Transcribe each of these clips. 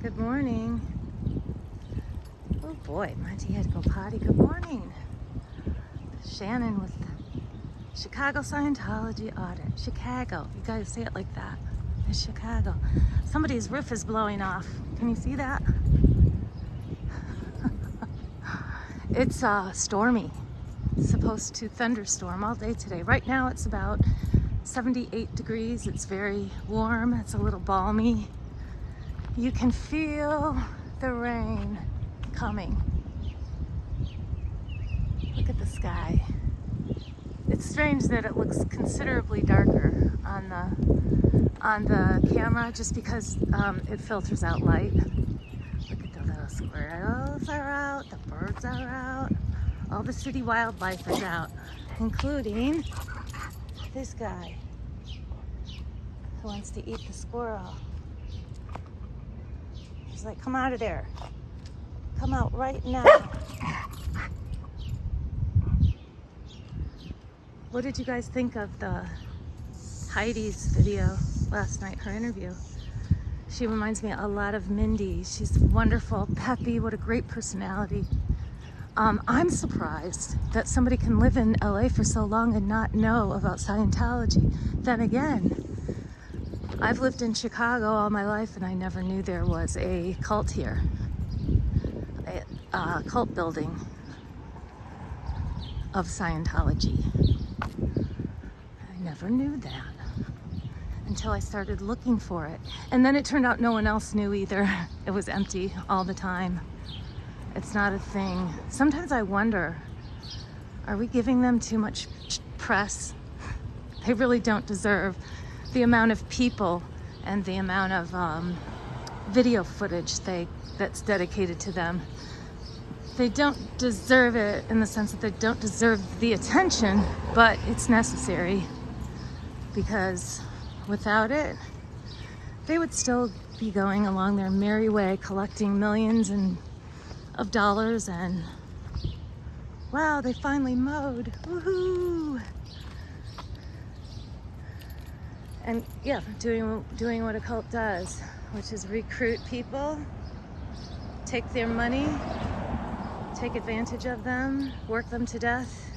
Good morning. Oh boy, Monty had to go potty. Good morning. Shannon with Chicago Scientology audit. Chicago. You guys say it like that. It's Chicago. Somebody's roof is blowing off. Can you see that? It's stormy. It's supposed to thunderstorm all day today. Right now it's about 78 degrees. It's very warm. It's a little balmy. You can feel the rain coming. Look at the sky. It's strange that it looks considerably darker on the camera just because it filters out light. Look at the little squirrels are out, the birds are out, all the city wildlife is out, including this guy who wants to eat the squirrel. He's like, come out of there. Come out right now. What did you guys think of the Heidi's video last night, her interview? She reminds me a lot of Mindy. She's wonderful, peppy, what a great personality. I'm surprised that somebody can live in LA for so long and not know about Scientology. Then again, I've lived in Chicago all my life and I never knew there was a cult here, a cult building of Scientology. I never knew that until I started looking for it. And then it turned out no one else knew either. It was empty all the time. It's not a thing. Sometimes I wonder, are we giving them too much press? They really don't deserve the amount of people and the amount of video footage that's dedicated to them. They don't deserve it in the sense that they don't deserve the attention, but it's necessary because without it, they would still be going along their merry way, collecting millions of dollars, and wow, they finally mowed. Woohoo! And yeah, doing what a cult does, which is recruit people, take their money, take advantage of them, work them to death,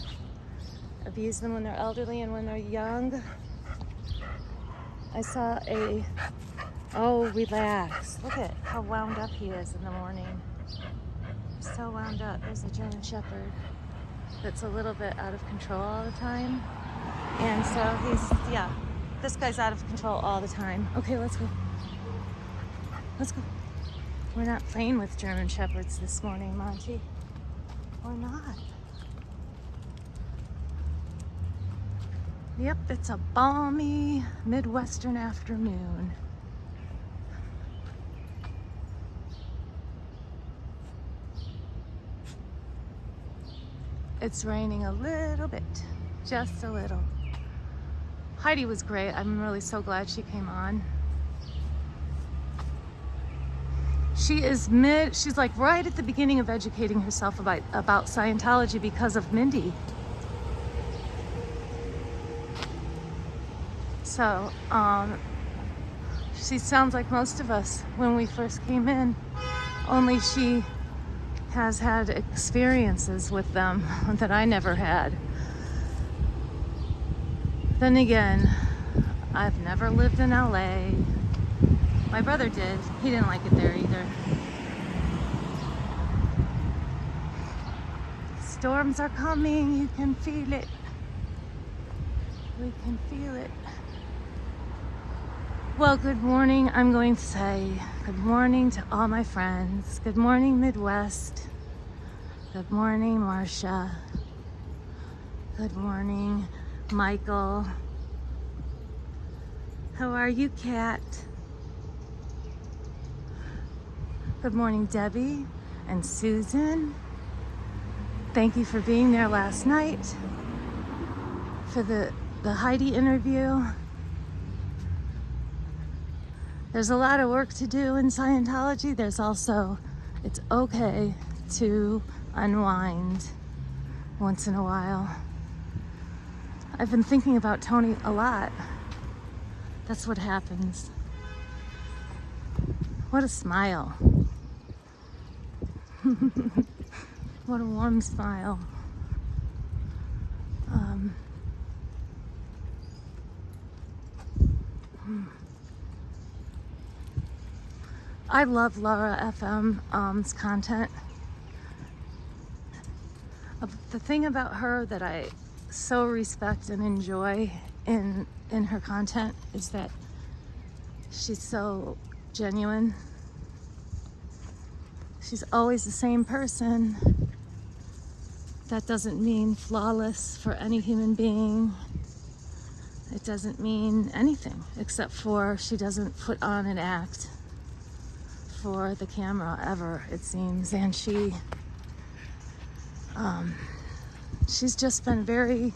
abuse them when they're elderly and when they're young. I saw oh, relax. Look at how wound up he is in the morning. So wound up. There's a German Shepherd that's a little bit out of control all the time. And so this guy's out of control all the time. Okay, let's go. Let's go. We're not playing with German Shepherds this morning, Monty. We're not. Yep, it's a balmy Midwestern afternoon. It's raining a little bit, just a little. Heidi was great. I'm really so glad she came on. She's like right at the beginning of educating herself about Scientology because of Mindy. So, she sounds like most of us when we first came in, only she has had experiences with them that I never had. Then again, I've never lived in LA. My brother did. He didn't like it there either. Storms are coming. You can feel it. We can feel it. Well, good morning. I'm going to say good morning to all my friends. Good morning, Midwest. Good morning, Marcia. Good morning, Michael. How are you, Kat? Good morning, Debbie and Susan. Thank you for being there last night for the Heidi interview. There's a lot of work to do in Scientology. There's also, it's okay to unwind once in a while. I've been thinking about Tony a lot. That's what happens What a smile. What a warm smile. I love Laura FM's content. The thing about her that I so respect and enjoy in her content is that she's so genuine. She's always the same person. That doesn't mean flawless for any human being. It doesn't mean anything except for she doesn't put on an act for the camera ever, it seems. And she's just been very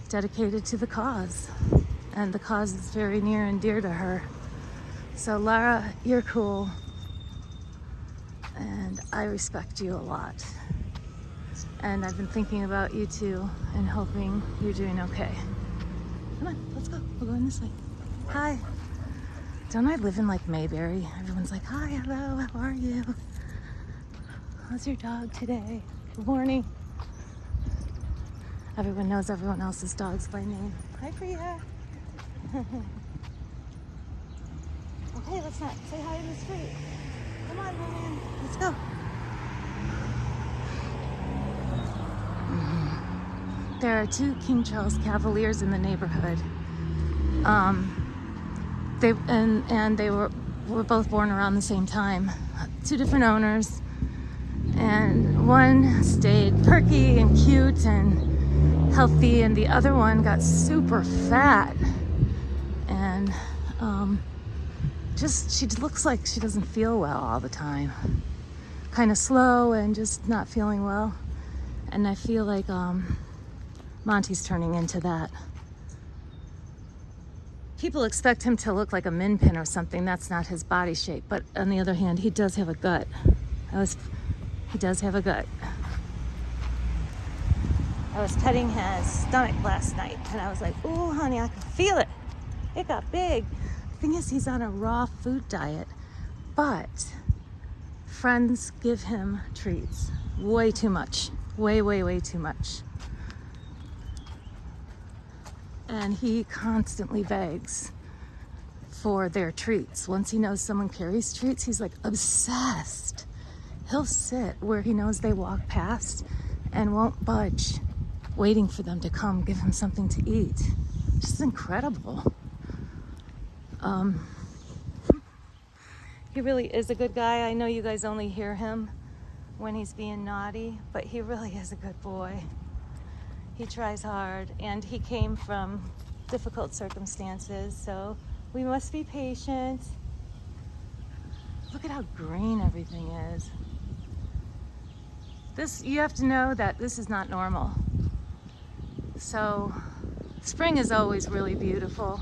dedicated to the cause, and the cause is very near and dear to her. So Lara, you're cool, and I respect you a lot. And I've been thinking about you too, and hoping you're doing okay. Come on, let's go. We're going this way. Hi. Don't I live in like Mayberry? Everyone's like, hi, hello, how are you? How's your dog today? Good morning. Everyone knows everyone else's dogs by name. Hi, Priya. Okay, let's not say hi in the street. Come on, woman. Let's go. There are 2 King Charles Cavaliers in the neighborhood. They were both born around the same time. 2 different owners, and one stayed perky and cute and healthy, and the other one got super fat, and she looks like she doesn't feel well all the time. Kind of slow and just not feeling well. And I feel like Monty's turning into that. People expect him to look like a min pin or something. That's not his body shape. But on the other hand, he does have a gut. He does have a gut. I was petting his stomach last night, and I was like, ooh, honey, I can feel it. It got big. The thing is, he's on a raw food diet, but friends give him treats. Way too much. Way, way, way too much. And he constantly begs for their treats. Once he knows someone carries treats, he's like obsessed. He'll sit where he knows they walk past and won't budge, waiting for them to come give him something to eat. Just incredible. He really is a good guy. I know you guys only hear him when he's being naughty, but he really is a good boy. He tries hard, and he came from difficult circumstances, so we must be patient. Look at how green everything is. You have to know that this is not normal. So spring is always really beautiful,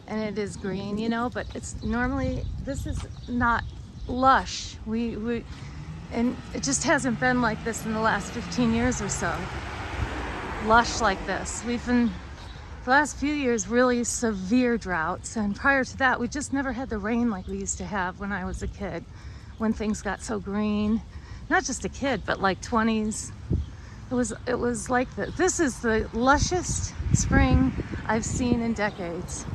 and it is green, but it's normally, this is not lush. And it just hasn't been like this in the last 15 years or so. Lush like this. We've been, the last few years, really severe droughts, and prior to that, we just never had the rain like we used to have when I was a kid, when things got so green. Not just a kid, but like 20s. It was like this. This is the lushest spring I've seen in decades,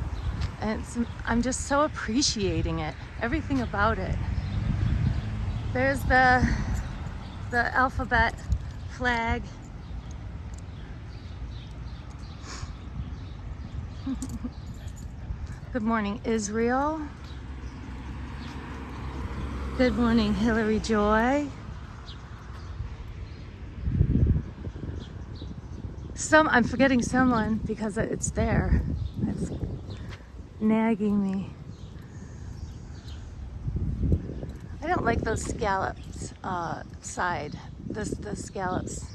and I'm just so appreciating it, everything about it. There's the alphabet flag. Good morning, Israel. Good morning, Hillary Joy. I'm forgetting someone because it's there. It's nagging me. I don't like those scallops the scallops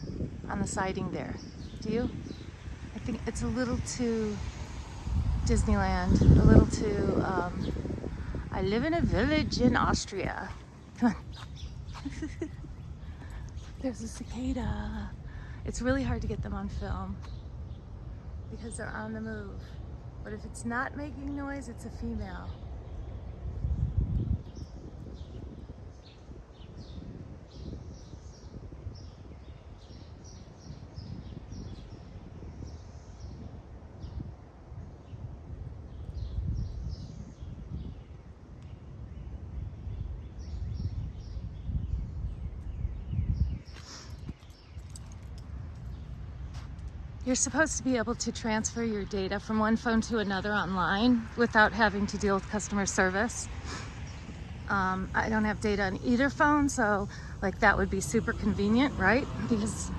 on the siding there. Do you? I think it's a little too Disneyland, a little too, I live in a village in Austria. Come on. There's a cicada. It's really hard to get them on film because they're on the move. But if it's not making noise, it's a female. You're supposed to be able to transfer your data from one phone to another online without having to deal with customer service. I don't have data on either phone, so like that would be super convenient, right? Because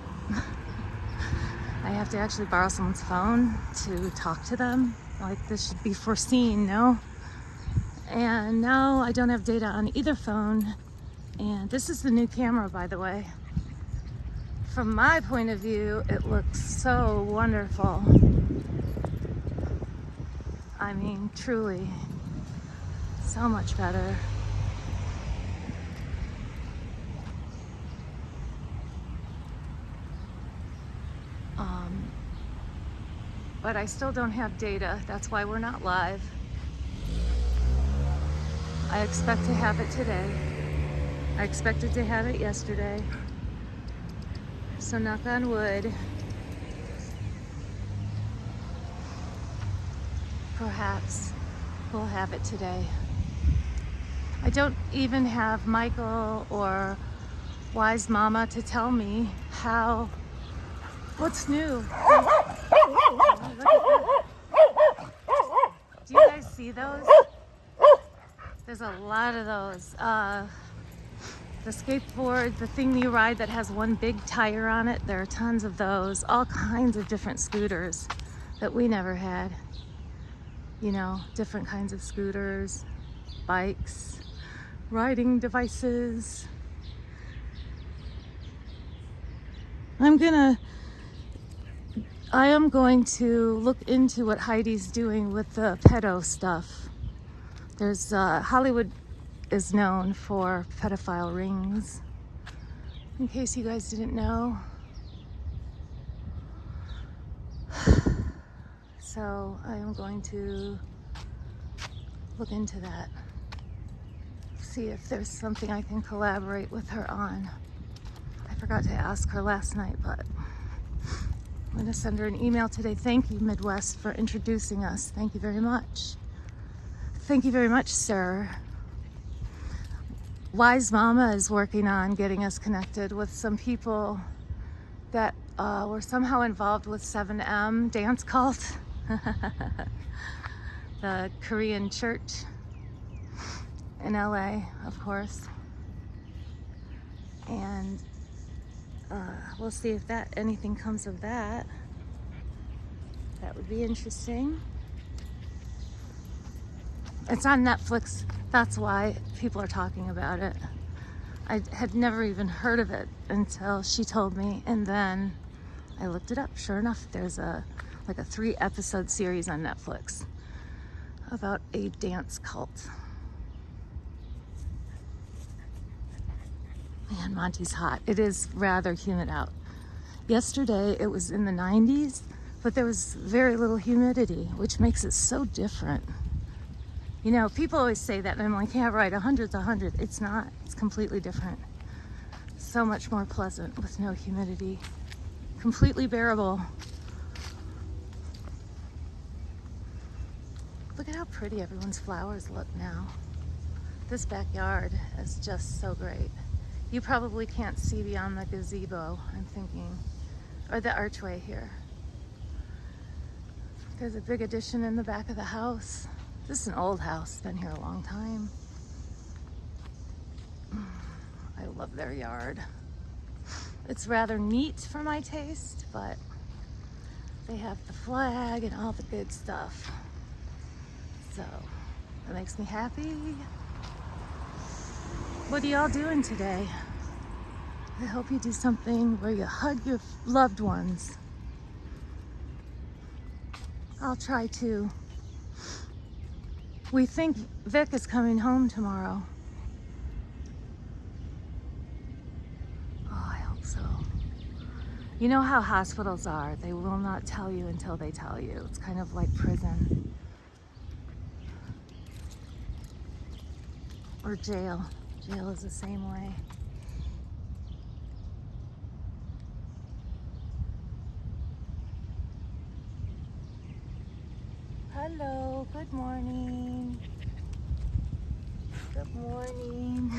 I have to actually borrow someone's phone to talk to them. Like this should be foreseen, no? And now I don't have data on either phone. And this is the new camera, by the way. From my point of view, it looks so wonderful. I mean, truly, so much better. But I still don't have data. That's why we're not live. I expect to have it today. I expected to have it yesterday. So knock on wood. Perhaps we'll have it today. I don't even have Michael or Wise Mama to tell me what's new. Do you guys see those? There's a lot of those. The skateboard, the thing you ride that has one big tire on it, there are tons of those. All kinds of different scooters that we never had. You know, different kinds of scooters, bikes, riding devices. I am going to look into what Heidi's doing with the pedo stuff. There's Hollywood is known for pedophile rings, in case you guys didn't know. So I am going to look into that, see if there's something I can collaborate with her on. I forgot to ask her last night, but I'm going to send her an email today. Thank you, Midwest, for introducing us. Thank you very much. Thank you very much, sir. Wise Mama is working on getting us connected with some people that were somehow involved with 7M dance cult, the Korean church in LA, of course. And we'll see if anything comes of that. That would be interesting. It's on Netflix. That's why people are talking about it. I had never even heard of it until she told me, and then I looked it up. Sure enough, there's a 3-episode series on Netflix about a dance cult. Man, Monty's hot. It is rather humid out. Yesterday it was in the 90s, but there was very little humidity, which makes it so different. You know, people always say that, and I'm like, yeah, right, 100's 100. It's not. It's completely different. So much more pleasant with no humidity. Completely bearable. Look at how pretty everyone's flowers look now. This backyard is just so great. You probably can't see beyond the gazebo, I'm thinking, or the archway here. There's a big addition in the back of the house. This is an old house, been here a long time. I love their yard. It's rather neat for my taste, but they have the flag and all the good stuff. So, that makes me happy. What are y'all doing today? I hope you do something where you hug your loved ones. I'll try to. We think Vic is coming home tomorrow. Oh, I hope so. You know how hospitals are. They will not tell you until they tell you. It's kind of like prison. Or jail. Jail is the same way. Hello, good morning. Good morning.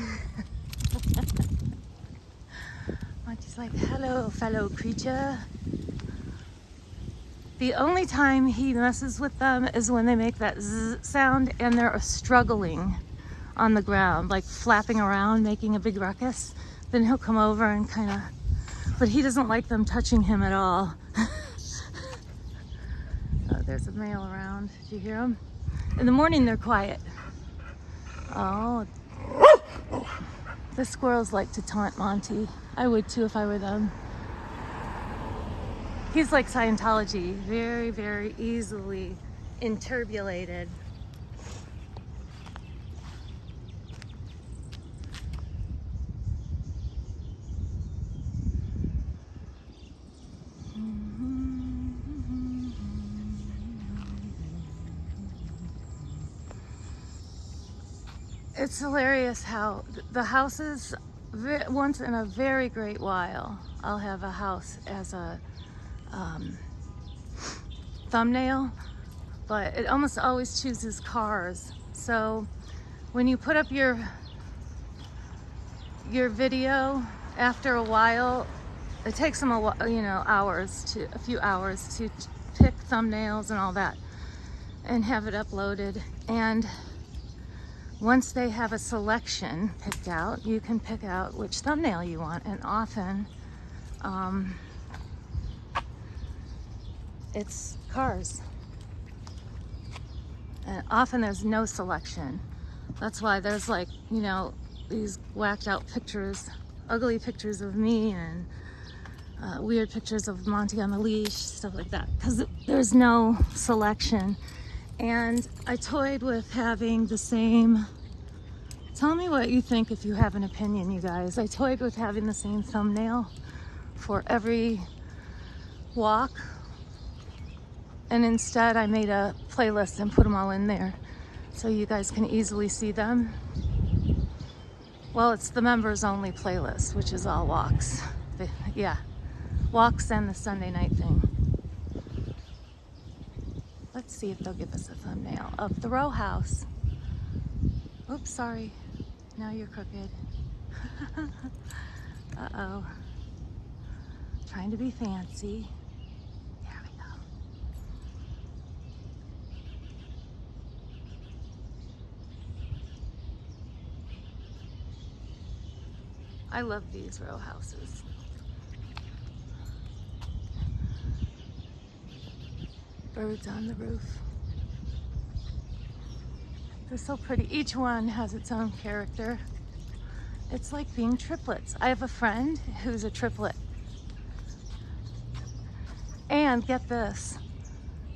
Monty's like, hello, fellow creature. The only time he messes with them is when they make that zzz sound and they're struggling on the ground, like flapping around, making a big ruckus. Then he'll come over and kind of, but he doesn't like them touching him at all. Oh, there's a male around. Did you hear him? In the morning, they're quiet. Oh, the squirrels like to taunt Monty. I would too if I were them. He's like Scientology, very, very easily interbulated. It's hilarious how the houses, once in a very great while, I'll have a house as a thumbnail, but it almost always chooses cars. So when you put up your video, after a while, it takes them a few hours to pick thumbnails and all that and have it uploaded. And once they have a selection picked out, you can pick out which thumbnail you want, and often it's cars. And often there's no selection. That's why there's like, these whacked out pictures, ugly pictures of me and weird pictures of Monty on the leash, stuff like that, because there's no selection. And I toyed with having the same, tell me what you think if you have an opinion, you guys. I toyed with having the same thumbnail for every walk. And instead I made a playlist and put them all in there so you guys can easily see them. Well, it's the members only playlist, which is all walks. Yeah, walks and the Sunday night thing. Let's see if they'll give us a thumbnail of the row house. Oops, sorry. Now you're crooked. Uh-oh. Trying to be fancy. There we go. I love these row houses. Birds on the roof. They're so pretty. Each one has its own character. It's like being triplets. I have a friend who's a triplet. And get this,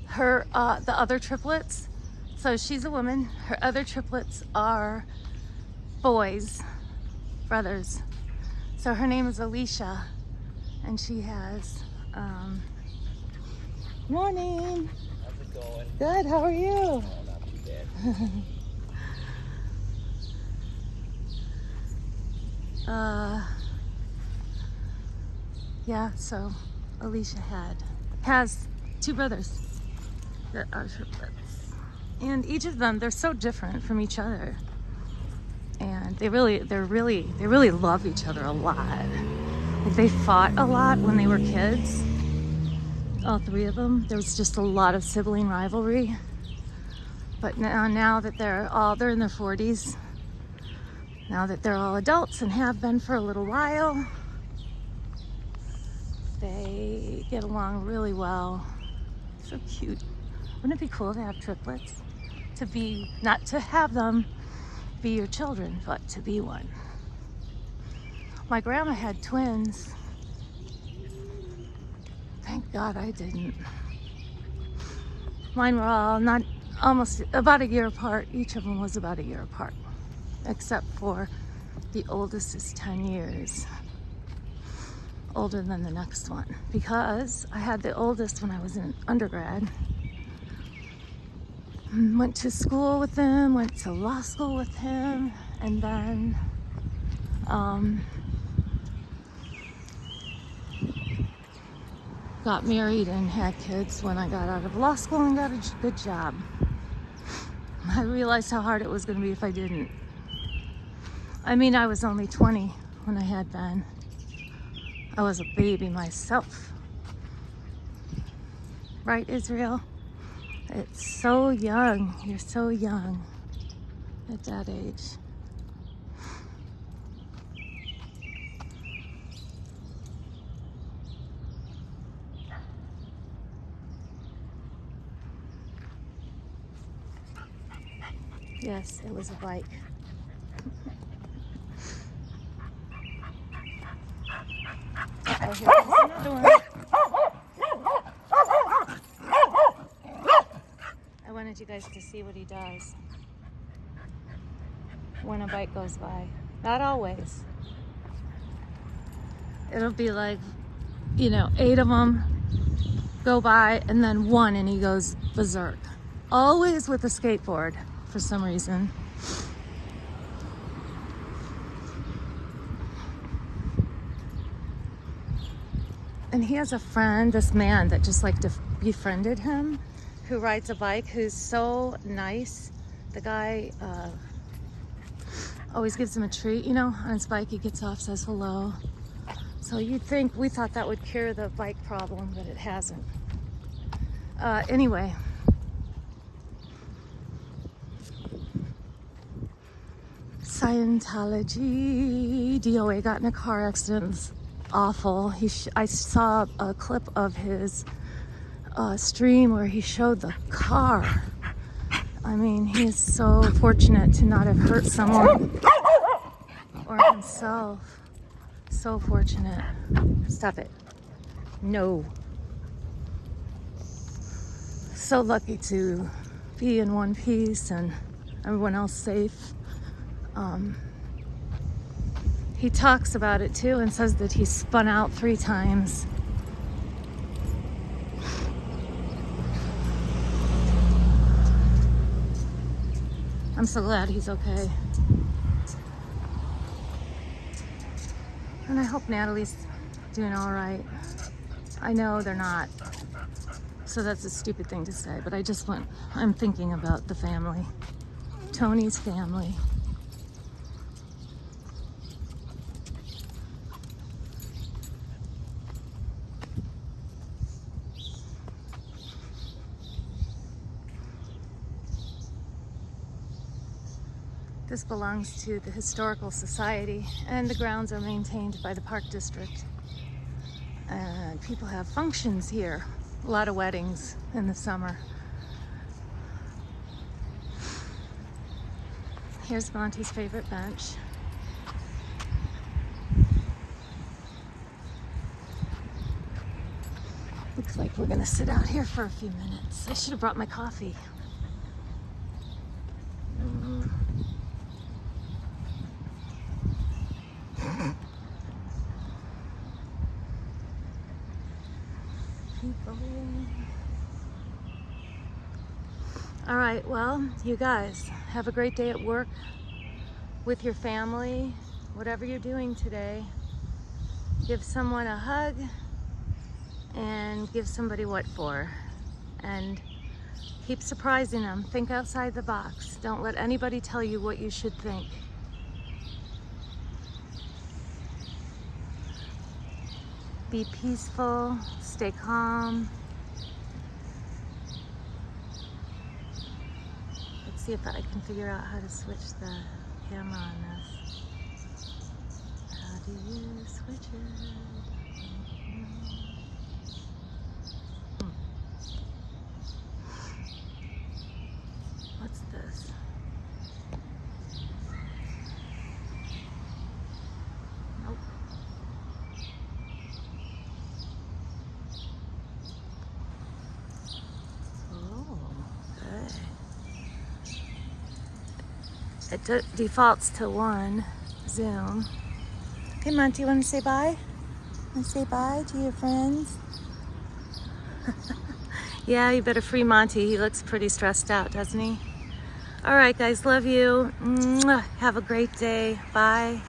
her the other triplets, so she's a woman, her other triplets are boys, brothers. So her name is Alicia, and she has morning. How's it going? Good, how are you? Oh, not too bad. Yeah, so Alicia has two brothers that are triplets. And each of them, they're so different from each other. And they really love each other a lot. Like they fought a lot when they were kids. All three of them. There was just a lot of sibling rivalry. But now that they're in their 40s, now that they're all adults and have been for a little while, they get along really well. So cute. Wouldn't it be cool to have triplets? Not to have them be your children, but to be one. My grandma had twins. Thank God I didn't. Mine were all almost about a year apart. Each of them was about a year apart, except for the oldest is 10 years older than the next one, because I had the oldest when I was in undergrad. Went to school with him, went to law school with him, and then got married and had kids when I got out of law school and got a good job. I realized how hard it was going to be if I didn't. I mean, I was only 20 when I had Ben. I was a baby myself. Right, Israel? It's so young. You're so young at that age. Yes, it was a bike. Oh, here comes another one. I wanted you guys to see what he does when a bike goes by. Not always. It'll be like, 8 of them go by and then one and he goes berserk. Always with a skateboard for some reason. And he has a friend, this man that just like befriended him, who rides a bike, who's so nice. The guy always gives him a treat, on his bike. He gets off, says hello. So you'd think, we thought that would cure the bike problem, but it hasn't. Anyway. Scientology. DOA got in a car accident. It's awful. I saw a clip of his stream where he showed the car. I mean, he's so fortunate to not have hurt someone or himself. So fortunate. Stop it. No. So lucky to be in one piece and everyone else safe. He talks about it too and says that he spun out 3 times. I'm so glad he's okay. And I hope Natalie's doing all right. I know they're not. So that's a stupid thing to say, but I'm thinking about the family. Tony's family. This belongs to the Historical Society, and the grounds are maintained by the Park District. And people have functions here. A lot of weddings in the summer. Here's Monty's favorite bench. Looks like we're gonna sit out here for a few minutes. I should have brought my coffee. All right, well, you guys have a great day at work with your family, whatever you're doing today. Give someone a hug and give somebody what for. And keep surprising them. Think outside the box. Don't let anybody tell you what you should think. Be peaceful, stay calm. Let's see if I can figure out how to switch the camera on this. How do you switch it? What's this? Nope. It defaults to 1 zoom. Hey Monty, you want to say bye? Want to say bye to your friends? Yeah, you better free Monty. He looks pretty stressed out, doesn't he? All right, guys, love you. Mwah. Have a great day. Bye.